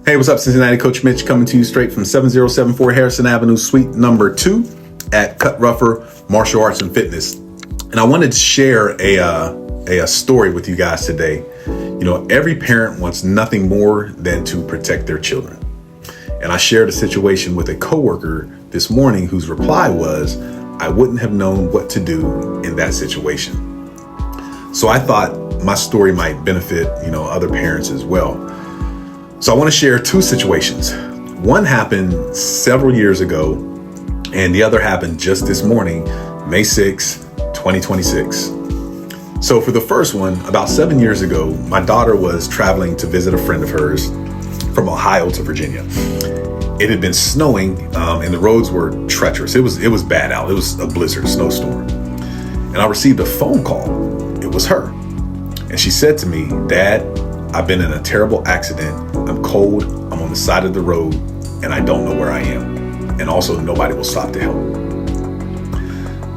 Hey, what's up, Cincinnati? Coach Mitch coming to you straight from 7074 Harrison Avenue, suite number 2 at Cut Rougher Martial Arts and Fitness. And I wanted to share a story with you guys today. You know, every parent wants nothing more than to protect their children. And I shared a situation with a coworker this morning whose reply was, I wouldn't have known what to do in that situation. So I thought my story might benefit, other parents as well. So I want to share 2 situations. One happened several years ago, and the other happened just this morning, May 6, 2026. So for the first one, about 7 years ago, my daughter was traveling to visit a friend of hers from Ohio to Virginia. It had been snowing, and the roads were treacherous. It was bad out. It was a blizzard, snowstorm. And I received a phone call. It was her. And she said to me, Dad, I've been in a terrible accident. I'm cold, I'm on the side of the road, and I don't know where I am. And also nobody will stop to help.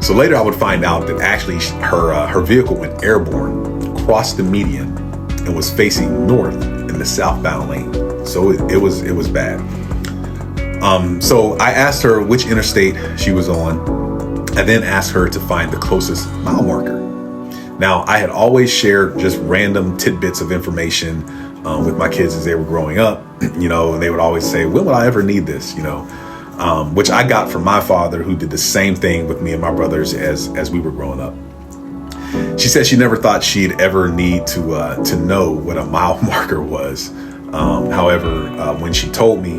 So later I would find out that actually her vehicle went airborne, crossed the median, and was facing north in the southbound lane. So it was bad. So I asked her which interstate she was on. I then asked her to find the closest mile marker. Now, I had always shared just random tidbits of information with my kids as they were growing up, and they would always say, when would I ever need this, which I got from my father, who did the same thing with me and my brothers as we were growing up. She said she never thought she'd ever need to know what a mile marker was. However, when she told me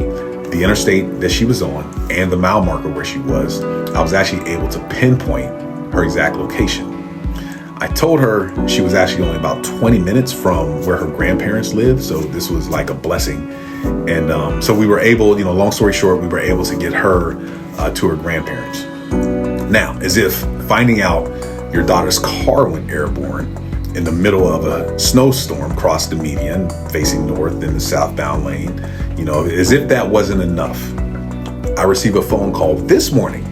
the interstate that she was on and the mile marker where she was, I was actually able to pinpoint her exact location. I told her she was actually only about 20 minutes from where her grandparents lived, so this was like a blessing. And so we were able, long story short, we were able to get her to her grandparents. Now, as if finding out your daughter's car went airborne in the middle of a snowstorm crossed the median facing north in the southbound lane, as if that wasn't enough, I received a phone call this morning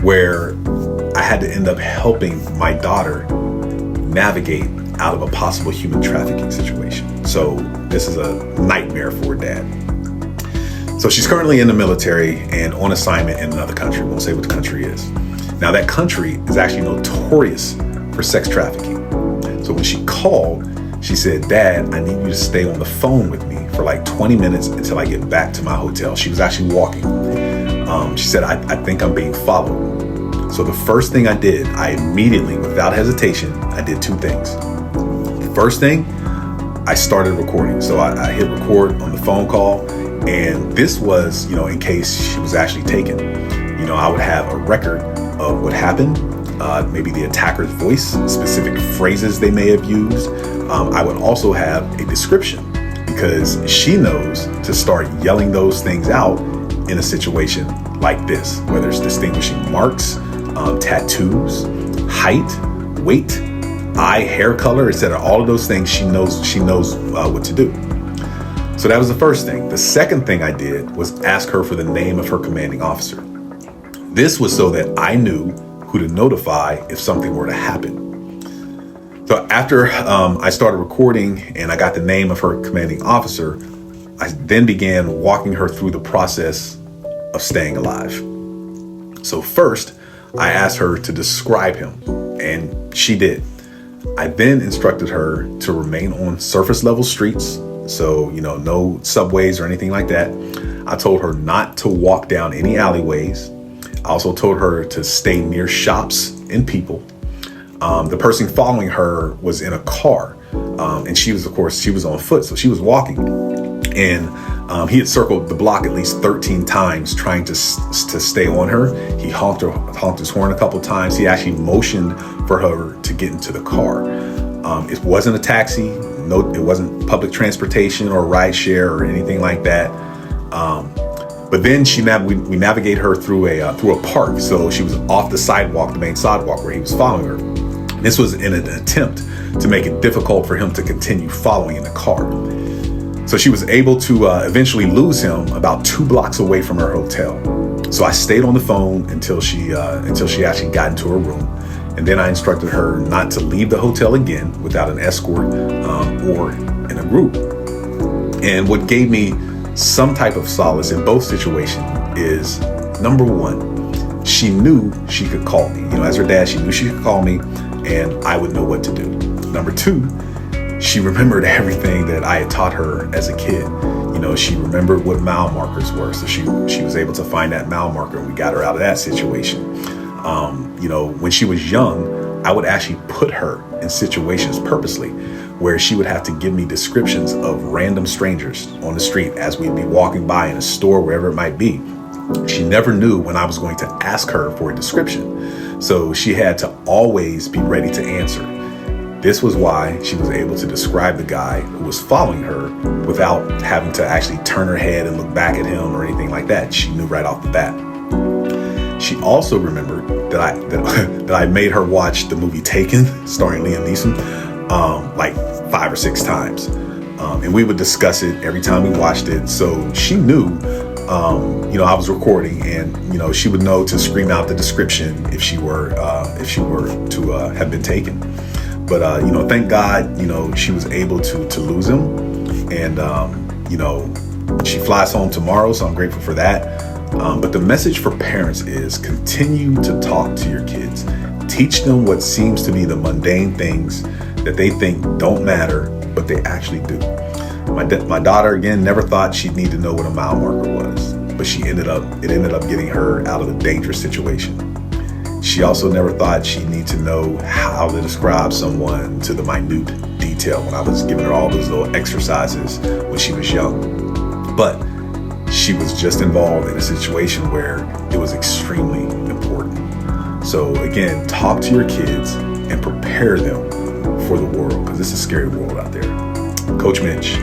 where I had to end up helping my daughter navigate out of a possible human trafficking situation. So this is a nightmare for dad. So she's currently in the military and on assignment in another country. Won't say what the country is. Now that country is actually notorious for sex trafficking. So when she called, she said, Dad, I need you to stay on the phone with me for like 20 minutes until I get back to my hotel. She was actually walking. She said, I think I'm being followed. So the first thing I did, I immediately, without hesitation, I did 2 things. The first thing, I started recording. So I hit record on the phone call, and this was, in case she was actually taken. I would have a record of what happened, maybe the attacker's voice, specific phrases they may have used. I would also have a description, because she knows to start yelling those things out in a situation like this, whether it's distinguishing marks, tattoos, height, weight, eye, hair color, etc. All of those things she knows what to do. So that was the first thing. The second thing I did was ask her for the name of her commanding officer. This was so that I knew who to notify if something were to happen. So after I started recording and I got the name of her commanding officer, I then began walking her through the process of staying alive. So first, I asked her to describe him, and she did. I then instructed her to remain on surface level streets. So, no subways or anything like that. I told her not to walk down any alleyways. I also told her to stay near shops and people. The person following her was in a car, and she was on foot, so she was walking. And he had circled the block at least 13 times trying to stay on her. He honked his horn a couple times. He actually motioned for her to get into the car. It wasn't a taxi. No, it wasn't public transportation or ride share or anything like that. But then we navigate her through a park. So she was off the sidewalk, the main sidewalk where he was following her. This was in an attempt to make it difficult for him to continue following in the car. So she was able to eventually lose him about 2 blocks away from her hotel. So I stayed on the phone until she actually got into her room. And then I instructed her not to leave the hotel again without an escort or in a group. And what gave me some type of solace in both situations is, number one, she knew she could call me. As her dad, she knew she could call me and I would know what to do. Number two, she remembered everything that I had taught her as a kid. She remembered what mile markers were. So she was able to find that mile marker and we got her out of that situation. When she was young, I would actually put her in situations purposely where she would have to give me descriptions of random strangers on the street as we'd be walking by in a store, wherever it might be. She never knew when I was going to ask her for a description. So she had to always be ready to answer. This was why she was able to describe the guy who was following her without having to actually turn her head and look back at him or anything like that. She knew right off the bat. She also remembered that I made her watch the movie Taken, starring Liam Neeson, like 5 or 6 times. And we would discuss it every time we watched it. So she knew, I was recording, and, she would know to scream out the description if she were to have been taken. But, thank God, she was able to lose him. And, she flies home tomorrow, so I'm grateful for that. But the message for parents is continue to talk to your kids. Teach them what seems to be the mundane things that they think don't matter, but they actually do. My daughter, again, never thought she'd need to know what a mile marker was, but it ended up getting her out of a dangerous situation. She also never thought she'd need to know how to describe someone to the minute detail when I was giving her all those little exercises when she was young. But she was just involved in a situation where it was extremely important. So again, talk to your kids and prepare them for the world, because it's a scary world out there. Coach Mitch.